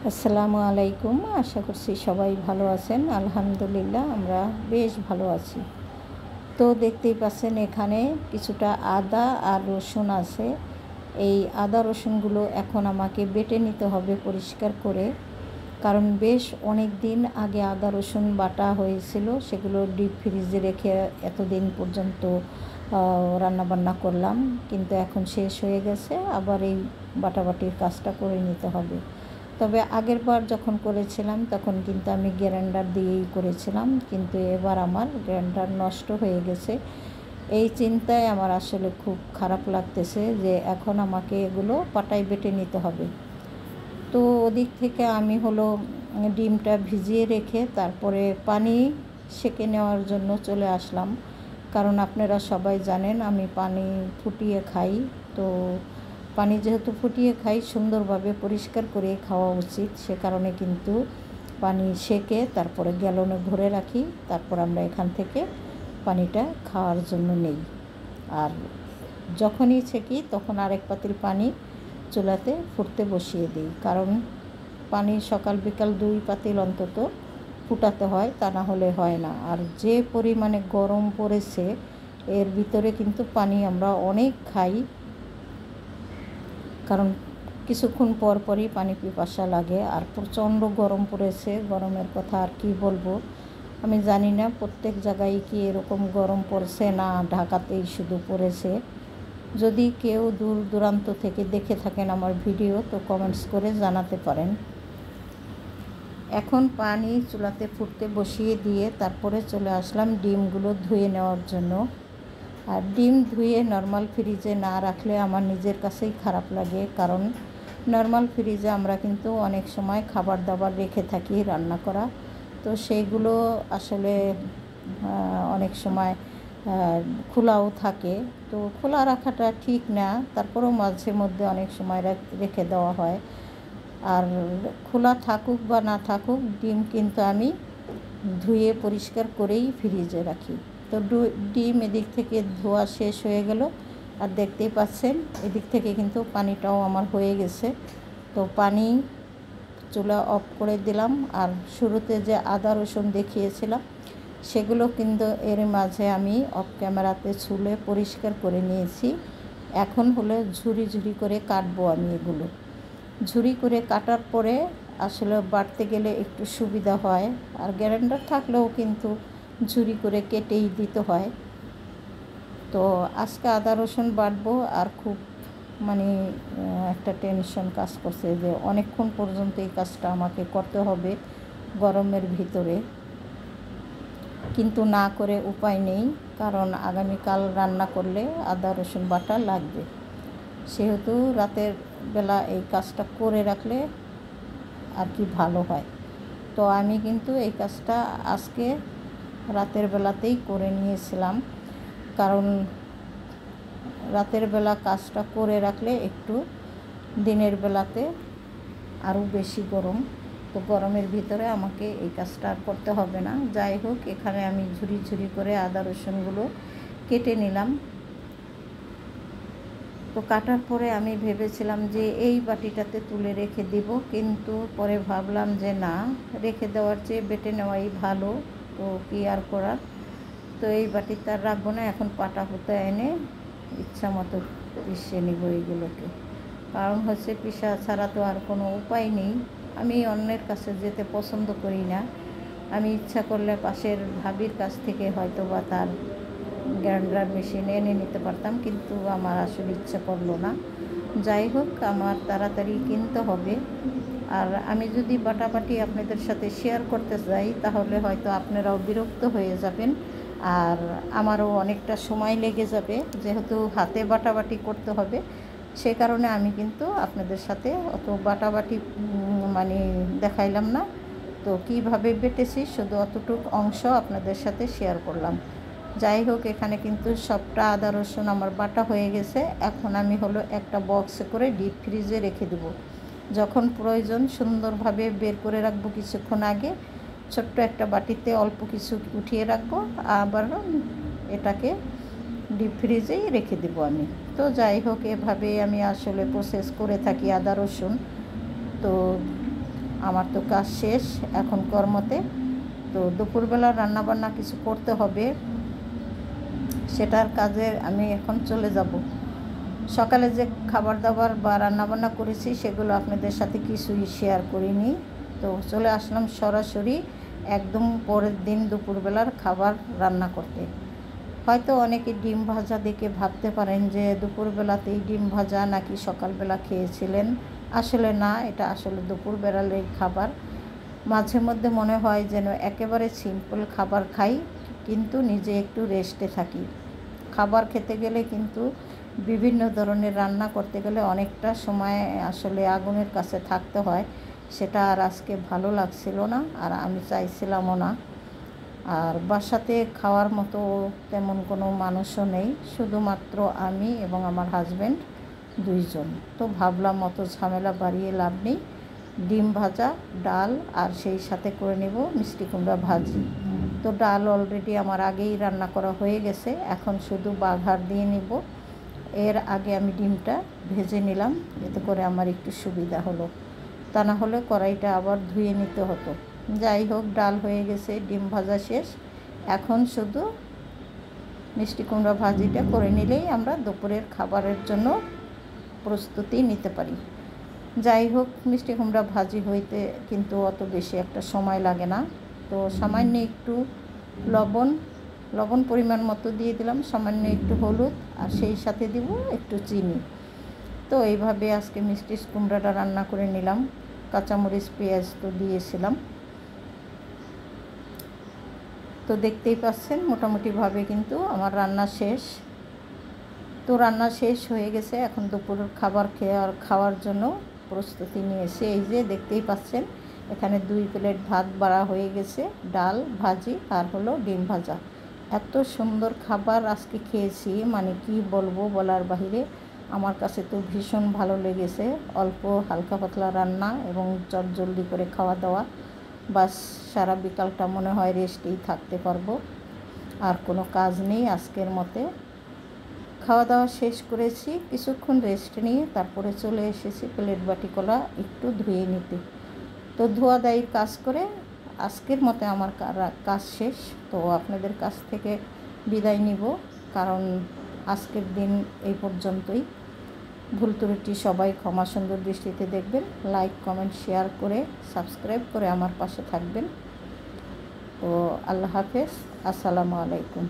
আসসালামু আলাইকুম। আশা করছি সবাই ভালো আছেন। আলহামদুলিল্লাহ আমরা বেশ ভালো আছি। তো দেখতেই পাচ্ছেন এখানে কিছুটা আদা আর রসুন আছে। এই আদা রসুনগুলো এখন আমাকে বেটে নিতে হবে পরিষ্কার করে, কারণ বেশ অনেক দিন আগে আদা রসুন বাটা হয়েছিল, সেগুলো ডিপ ফ্রিজে রেখে এতদিন পর্যন্ত রান্নাবান্না করলাম, কিন্তু এখন শেষ হয়ে গেছে। আবার এই বাটাবাটির কাজটা করে নিতে হবে। তবে আগের বার যখন করেছিলাম তখন কিন্তু আমি গ্রাইন্ডার দিয়েই করেছিলাম, কিন্তু এবার আমার গ্রাইন্ডার নষ্ট হয়ে গেছে। এই চিন্তায় আমার আসলে খুব খারাপ লাগতেছে যে এখন আমাকে এগুলো পাটায় বেটে নিতে হবে। তো ওদিক থেকে আমি ডিমটা ভিজিয়ে রেখে তারপরে পানি সেঁকে নেওয়ার জন্য চলে আসলাম, কারণ আপনারা সবাই জানেন আমি পানি ফুটিয়ে খাই। তো পানি যেহেতু ফুটিয়ে খাই, সুন্দরভাবে পরিষ্কার করে খাওয়া উচিত, সে কারণে কিন্তু পানি সেঁকে তারপরে গ্যালনে ভরে রাখি, তারপর আমরা এখান থেকে পানিটা খাওয়ার জন্য নেই। আর যখনই ছেঁকি তখন আরেক পাতিল পানি চুলাতে ফুটতে বসিয়ে দিই, কারণ পানি সকাল বিকাল 2 পাতিল অন্তত ফুটাতে হয়, তা না হলে হয় না। আর যে পরিমাণে গরম পড়েছে এর ভিতরে কিন্তু পানি আমরা অনেক খাই, কারণ কিছুক্ষণ পর পরই পানি পিপাসা লাগে। আর প্রচণ্ড গরম পড়েছে, গরমের কথা আর কি বলবো। আমি জানি না প্রত্যেক জায়গায় কি এরকম গরম পড়ছে, না ঢাকাতেই শুধু পড়েছে। যদি কেউ দূর দূরান্ত থেকে দেখে থাকেন আমার ভিডিও, তো কমেন্টস করে জানাতে পারেন। এখন পানি চুলাতে ফুটতে বসিয়ে দিয়ে তারপরে চলে আসলাম ডিমগুলো ধুয়ে নেওয়ার জন্য। আর ডিম ধুয়ে নর্মাল ফ্রিজে না রাখলে আমার নিজের কাছেই খারাপ লাগে, কারণ নর্মাল ফ্রিজে আমরা কিন্তু অনেক সময় খাবার দাবার রেখে থাকি রান্না করা, তো সেইগুলো আসলে অনেক সময় খোলাও থাকে। তো খোলা রাখাটা ঠিক না, তারপরেও মাঝে মধ্যে অনেক সময় রেখে দেওয়া হয়। আর খোলা থাকুক বা না থাকুক, ডিম কিন্তু আমি ধুয়ে পরিষ্কার করেই ফ্রিজে রাখি। তো ডিম এদিক থেকে ধোয়া শেষ হয়ে গেল, আর দেখতেই পাচ্ছেন এদিক থেকে কিন্তু পানিটাও আমার হয়ে গেছে। তো পানি চুলা অফ করে দিলাম। আর শুরুতে যে আদা রসুন দেখিয়েছিলাম সেগুলো কিন্তু এর মাঝে আমি অফ ক্যামেরাতে ছুলে পরিষ্কার করে নিয়েছি। এখন ঝুরি ঝুরি করে কাটবো আমি এগুলো। ঝুরি করে কাটার পরে আসলে বাটতে গেলে একটু সুবিধা হয়, আর গ্রাইন্ডার থাকলেও কিন্তু ঝুরি করে কেটেই দিতে হয়। তো আজকে আদা রসুন বাটবো, আর খুব একটা টেনশন কাজ করছে যে অনেকক্ষণ পর্যন্ত এই কাজটা আমাকে করতে হবে গরমের ভিতরে, কিন্তু না করে উপায় নেই, কারণ আগামীকাল রান্না করলে আদা রসুন বাটা লাগবে। সেহেতু রাতের বেলা এই কাজটা করে রাখলে আর কি ভালো হয়। তো আমি কিন্তু এই কাজটা আজকে রাতের বেলাতেই করে নিয়েছিলাম, কারণ রাতের বেলা কাজটা করে রাখলে একটু দিনের বেলাতে আরও বেশি গরম, তো গরমের ভিতরে আমাকে এই কাজটা আর করতে হবে না। যাই হোক, এখানে আমি ঝুরি ঝুরি করে আদা রসুনগুলো কেটে নিলাম। তো কাটার পরে আমি ভেবেছিলাম যে এই বাটিটাতে তুলে রেখে দিব, কিন্তু পরে ভাবলাম যে না, রেখে দেওয়ার চেয়ে বেটে নেওয়াই ভালো, তো কি আর করার। তো এই বাটিতে আর রাখবো না, এখন পাটা পুতা এনে ইচ্ছা মতো পিষে নিব এইগুলোকে। কারণ পিষা ছাড়া তো আর কোনো উপায় নেই। আমি অন্যের কাছে যেতে পছন্দ করি না। আমি ইচ্ছা করলে পাশের ভাবির কাছ থেকে হয়তো বা তার গ্রাইন্ডার মেশিন এনে নিতে পারতাম, কিন্তু আমার আসলে ইচ্ছা করলো না। যাই হোক, আমার তাড়াতাড়ি কিনতে হবে। আর আমি যদি বাটাবাটি আপনাদের সাথে শেয়ার করতে যাই তাহলে হয়তো আপনারাও বিরক্ত হয়ে যাবেন, আর আমারও অনেকটা সময় লেগে যাবে, যেহেতু হাতে বাটাবাটি করতে হবে। সে কারণে আমি কিন্তু আপনাদের সাথে অত বাটাবাটি দেখাইলাম না। তো কিভাবে বেটেছি শুধু অতটুকু অংশ আপনাদের সাথে শেয়ার করলাম। যাই হোক, এখানে কিন্তু সবটা আদা রসুন আমার বাটা হয়ে গেছে। এখন আমি একটা বক্সে করে ডিপ ফ্রিজে রেখে দেব। যখন প্রয়োজন সুন্দরভাবে বের করে রাখবো, কিছুক্ষণ আগে ছোট্ট একটা বাটিতে অল্প কিছু উঠিয়ে রাখবো, আবার এটাকে ডিপ ফ্রিজেই রেখে দেব আমি। তো যাই হোক, এভাবেই আমি আসলে প্রসেস করে থাকি আদা রসুন। তো আমার তো কাজ শেষ এখন কর্মতে। তো দুপুরবেলা রান্নাবান্না কিছু করতে হবে, সেটার কাজে আমি এখন চলে যাব। সকালে যে খাবার দাবার বা রান্নাবান্না করেছি সেগুলো আপনাদের সাথে কিছুই শেয়ার করিনি। তো চলে আসলাম সরাসরি একদম পরের দিন দুপুরবেলার খাবার রান্না করতে। হয়তো অনেকে ডিম ভাজা দেখে ভাবতে পারেন যে দুপুরবেলাতেই ডিম ভাজা নাকি সকালবেলা খেয়েছিলেন। আসলে না, এটা আসলে দুপুরবেলার খাবার। মাঝে মধ্যে মনে হয় যেন একেবারে সিম্পল খাবার খাই, কিন্তু নিজে একটু রেস্টে থাকি। খাবার খেতে গেলে কিন্তু বিভিন্ন ধরনের রান্না করতে গেলে অনেকটা সময় আসলে আগুনের কাছে থাকতে হয়। সেটা আর আজকে ভালো লাগছিল না, আর আমি চাইছিলামও না। আর বাসাতে খাওয়ার মতো তেমন কোনো মানুষও নেই, শুধুমাত্র আমি এবং আমার হাজব্যান্ড দুইজন। তো ভাবলাম অত ঝামেলা বাড়িয়ে লাভ নেই, ডিম ভাজা, ডাল আর সেই সাথে করে নেব মিষ্টি কুমড়া ভাজি। তো ডাল অলরেডি আমার আগেই রান্না করা হয়ে গেছে, এখন শুধু বাঘার দিয়ে নেব। এর আগে আমি ডিমটা ভেজে নিলাম, এতে করে আমার একটু সুবিধা হলো, তা না হলে কড়াইটা আবার ধুয়ে নিতে হতো। যাই হোক, ডাল হয়ে গেছে, ডিম ভাজা শেষ, এখন শুধু মিষ্টি কুমড়া ভাজিটা করে নিলেই আমরা দুপুরের খাবারের জন্য প্রস্তুতি নিতে পারি। যাই হোক, মিষ্টি কুমড়া ভাজি হইতে কিন্তু অত বেশি একটা সময় লাগে না। তো সামান্য একটু লবণ পরিমাণ মতো দিয়ে দিলাম, সামান্য একটু হলুদ, আর সেই সাথে দিব একটু চিনি। তো এইভাবে আজকে মিষ্টি কুমড়াটা রান্না করে নিলাম। কাঁচামরিচ পেঁয়াজ তো দিয়েছিলাম। তো দেখতেই পাচ্ছেন মোটামুটিভাবে কিন্তু আমার রান্না শেষ। তো রান্না শেষ হয়ে গেছে, এখন দুপুরের খাবার খাওয়ার জন্য প্রস্তুতি নিয়েছি। এই যে দেখতেই পাচ্ছেন এখানে 2 প্লেট ভাত বাড়া হয়ে গেছে, ডাল, ভাজি আর হলো ডিম ভাজা। এত সুন্দর খাবার আজকে খেয়েছি, মানে কি বলবো, বলার বাহিরে। আমার কাছে তো ভীষণ ভালো লেগেছে। অল্প হালকা পাতলা রান্না এবং চটজলদি করে খাওয়া দাওয়া, বাস সারা বিকালটা মনে হয় রেস্টেই থাকতে পারবো, আর কোনো কাজ নেই আজকের মতে। খাওয়া দাওয়া শেষ করেছি, কিছুক্ষণ রেস্ট নিয়ে তারপরে চলে এসেছি প্লেট বাটি কলা একটু ধুয়ে নিতে। তো ধোয়া দায়ী কাজ করে আজকের মতে আমার কাজ শেষ। তো আপনাদের কাছ থেকে বিদায় নিব, কারণ আজকের দিন এই পর্যন্তই। ভুল ত্রুটি সবাই ক্ষমা সুন্দর দৃষ্টিতে দেখবেন। লাইক, কমেন্ট, শেয়ার করে সাবস্ক্রাইব করে আমার পাশে থাকবেন। তো আল্লাহ হাফেজ, আসসালামু আলাইকুম।